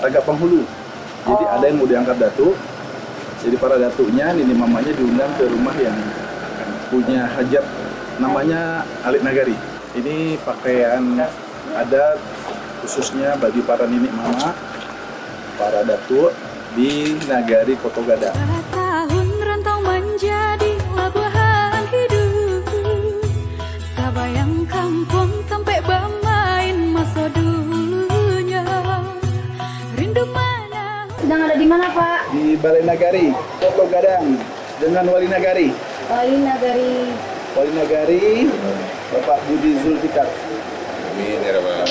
agak penghulu. Jadi ada yang mau diangkat datuk. Jadi para datuknya, nini mamanya diundang ke rumah yang punya hajat namanya Alit Nagari. Ini pakaian adat khususnya bagi para nini mama, para datuk di Nagari Koto Gadang. Tahun rantau menjadi labuhan hidup, tak bayang kampung sampai bermain masa dulunya. Rindu mana. Sedang ada di mana, Pak? Di Balai Nagari Koto Gadang dengan Wali Nagari. Wali Nagari. Wali Nagari Bapak Budi Zulfikar. Amin ya Rabbal.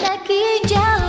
Lagi jalan